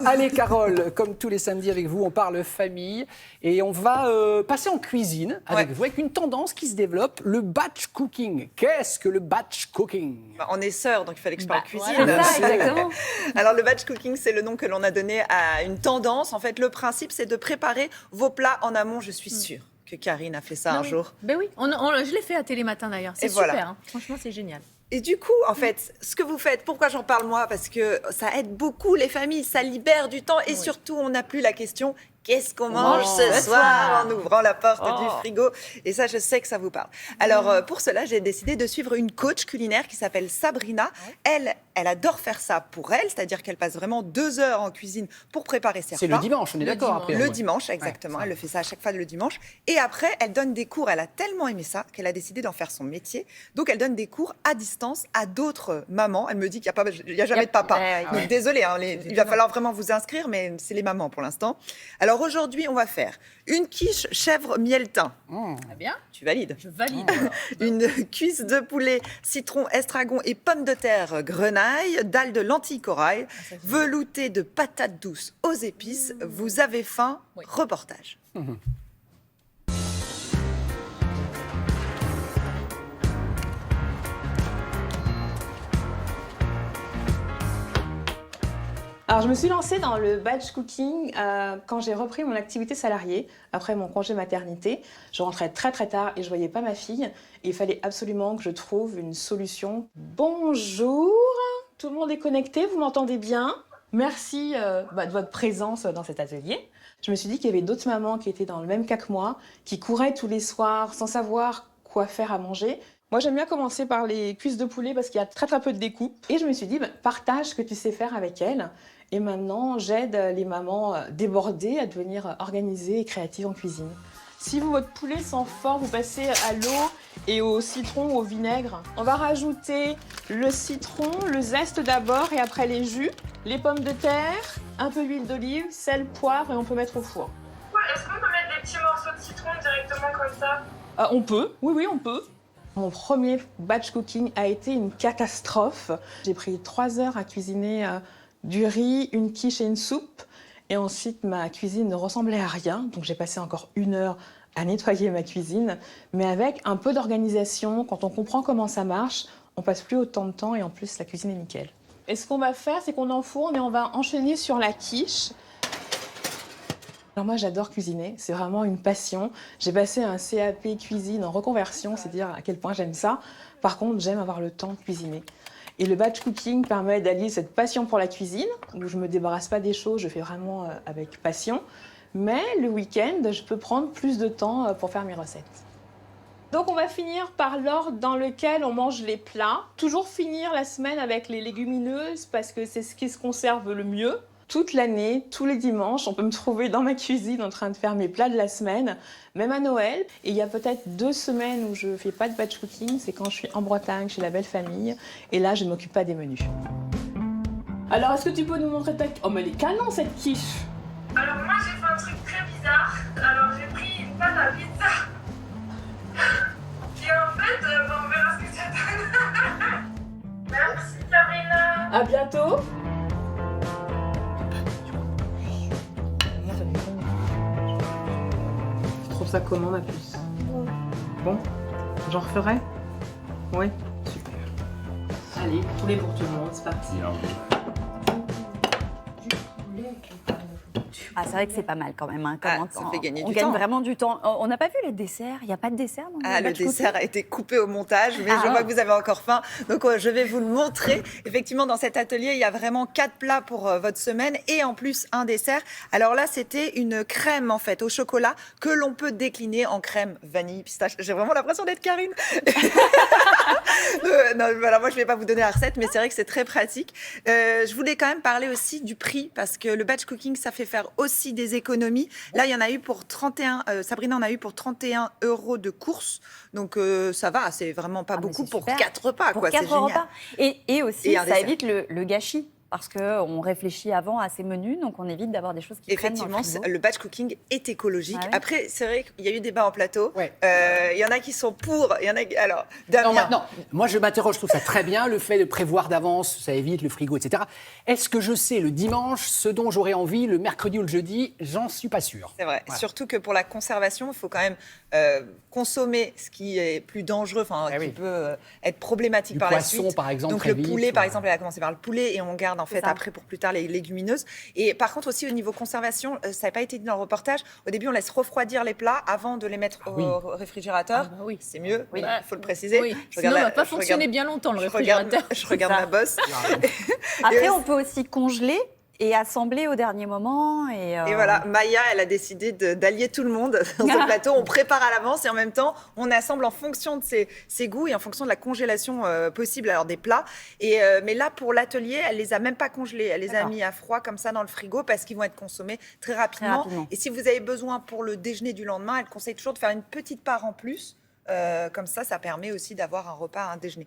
Allez Carole, comme tous les samedis avec vous, on parle famille et on va passer en cuisine avec vous, avec une tendance qui se développe, le batch cooking. Qu'est-ce que le batch cooking ? On est sœurs, donc il fallait que je parle cuisine. Voilà, c'est ça, exactement. Alors le batch cooking, c'est le nom que l'on a donné à une tendance. En fait, le principe, c'est de préparer vos plats en amont, je suis sûre que Karine a fait ça un jour. Ben oui, je l'ai fait à Télématin d'ailleurs, c'est super, voilà. hein. Franchement c'est génial. Et du coup, en fait, ce que vous faites, pourquoi j'en parle moi ? Parce que ça aide beaucoup les familles, ça libère du temps et surtout, on n'a plus la question qu'est-ce qu'on mange ce soir en ouvrant la porte du frigo. Et ça, je sais que ça vous parle. Alors, pour cela, j'ai décidé de suivre une coach culinaire qui s'appelle Sabrina. Elle adore faire ça pour elle, c'est-à-dire qu'elle passe vraiment 2 heures en cuisine pour préparer ses repas. C'est le dimanche, on est d'accord après. Le dimanche, exactement. Ouais. Elle le fait ça à chaque fois le dimanche. Et après, elle donne des cours. Elle a tellement aimé ça qu'elle a décidé d'en faire son métier. Donc, elle donne des cours à distance à d'autres mamans. Elle me dit qu'il n'y a jamais de papa. Donc, désolée, hein, il va falloir vraiment vous inscrire, mais c'est les mamans pour l'instant. Alors, aujourd'hui, on va faire une quiche chèvre mielletin. Très bien. Tu valides ? Je valide. Une cuisse de poulet, citron, estragon et pommes de terre grenaille, dalle de lentilles corail, velouté de patates douces aux épices. Vous avez faim ? Reportage. Alors, je me suis lancée dans le batch cooking quand j'ai repris mon activité salariée, après mon congé maternité. Je rentrais très très tard et je voyais pas ma fille. Et il fallait absolument que je trouve une solution. Bonjour, tout le monde est connecté, vous m'entendez bien ? Merci de votre présence dans cet atelier. Je me suis dit qu'il y avait d'autres mamans qui étaient dans le même cas que moi, qui couraient tous les soirs sans savoir quoi faire à manger. Moi, j'aime bien commencer par les cuisses de poulet parce qu'il y a très très peu de découpe. Et je me suis dit, partage ce que tu sais faire avec elles. Et maintenant, j'aide les mamans débordées à devenir organisées et créatives en cuisine. Si votre poulet sent fort, vous passez à l'eau et au citron ou au vinaigre. On va rajouter le citron, le zeste d'abord et après les jus, les pommes de terre, un peu d'huile d'olive, sel, poivre et on peut mettre au four. Est-ce qu'on peut mettre des petits morceaux de citron directement comme ça ? On peut, oui, on peut. Mon premier batch cooking a été une catastrophe. J'ai pris 3 heures à cuisiner du riz, une quiche et une soupe. Et ensuite, ma cuisine ne ressemblait à rien. Donc j'ai passé encore 1 heure à nettoyer ma cuisine. Mais avec un peu d'organisation, quand on comprend comment ça marche, on passe plus autant de temps et en plus, la cuisine est nickel. Et ce qu'on va faire, c'est qu'on enfourne et on va enchaîner sur la quiche. Alors moi, j'adore cuisiner, c'est vraiment une passion. J'ai passé un CAP cuisine en reconversion, c'est dire à quel point j'aime ça. Par contre, j'aime avoir le temps de cuisiner. Et le batch cooking permet d'allier cette passion pour la cuisine, où je ne me débarrasse pas des choses, je fais vraiment avec passion. Mais le week-end, je peux prendre plus de temps pour faire mes recettes. Donc on va finir par l'ordre dans lequel on mange les plats. Toujours finir la semaine avec les légumineuses, parce que c'est ce qui se conserve le mieux. Toute l'année, tous les dimanches, on peut me trouver dans ma cuisine en train de faire mes plats de la semaine, même à Noël. Et il y a peut-être 2 semaines où je ne fais pas de batch cooking, c'est quand je suis en Bretagne, chez la belle famille. Et là, je ne m'occupe pas des menus. Alors, est-ce que tu peux nous montrer ta... Oh, mais elle est canon, cette quiche! Alors moi, j'ai fait un truc très bizarre. Alors j'ai pris une pâte à pizza. Et en fait, on verra ce que ça donne. Merci, Karina. À bientôt! Tu trouves ça comment, ma puce? Bon, j'en referai? Oui, super. Allez, poulet pour tout le monde, c'est parti. Ah, c'est vrai que c'est pas mal quand même. Hein, Ça fait gagner on du gagne temps. vraiment du temps. On n'a pas vu les desserts. Il n'y a pas de dessert dans le Le batch cooking dessert a été coupé au montage, mais je vois que vous avez encore faim. Donc, je vais vous le montrer. Effectivement, dans cet atelier, il y a vraiment 4 plats pour votre semaine et en plus un dessert. Alors là, c'était une crème, en fait, au chocolat que l'on peut décliner en crème vanille, pistache. J'ai vraiment l'impression d'être Karine. Non, voilà, moi, je ne vais pas vous donner la recette, mais c'est vrai que c'est très pratique. Je voulais quand même parler aussi du prix, parce que le batch cooking, ça fait faire aussi des économies. Là, il y en a eu pour 31, Sabrina en a eu pour 31 € de course. Donc, ça va, c'est vraiment pas beaucoup pour 4 repas. Pour quoi. 4 C'est génial. repas. Et aussi, Et un ça dessert. évite le gâchis. parce qu'on réfléchit avant à ces menus, donc on évite d'avoir des choses qui traînent dans le Effectivement, frigo. le batch cooking est écologique. Ah oui. Après, c'est vrai qu'il y a eu débat en plateau. Ouais. Il y en a qui sont pour, il y en a qui... Alors, Non, Damien, maintenant, moi je m'interroge, je trouve ça très bien, le fait de prévoir d'avance, ça évite le frigo, etc. Est-ce que je sais le dimanche ce dont j'aurais envie le mercredi ou le jeudi? J'en suis pas sûr. c'est vrai. Voilà. Surtout que pour la conservation, il faut quand même consommer ce qui est plus dangereux, Eh qui oui. peut être problématique Du par poisson, la suite. par exemple, Donc très le vite, poulet, ou- par exemple, elle a commencé par le poulet et on garde en fait ça. après pour plus tard les légumineuses. Et par contre aussi au niveau conservation, ça n'a pas été dit dans le reportage. Au début, on laisse refroidir les plats avant de les mettre oui. au réfrigérateur. Ah bah oui. C'est mieux, il Bah, faut le préciser. Oui. Je Sinon, regarde il ne la- va pas je fonctionner regarde- bien longtemps, le Je regarde, réfrigérateur. je regarde ça. ma bosse. Après, Et on peut aussi congeler et assembler au dernier moment. Et voilà, Maya, elle a décidé d'allier tout le monde dans ce plateau. On prépare à l'avance et en même temps, on assemble en fonction de ses goûts et en fonction de la congélation possible alors des plats. Mais là, pour l'atelier, elle les a même pas congelés. Elle les a D'accord. mis à froid comme ça dans le frigo parce qu'ils vont être consommés très rapidement. rapidement. Et si vous avez besoin pour le déjeuner du lendemain, elle conseille toujours de faire une petite part en plus. Comme ça permet aussi d'avoir un repas, un déjeuner.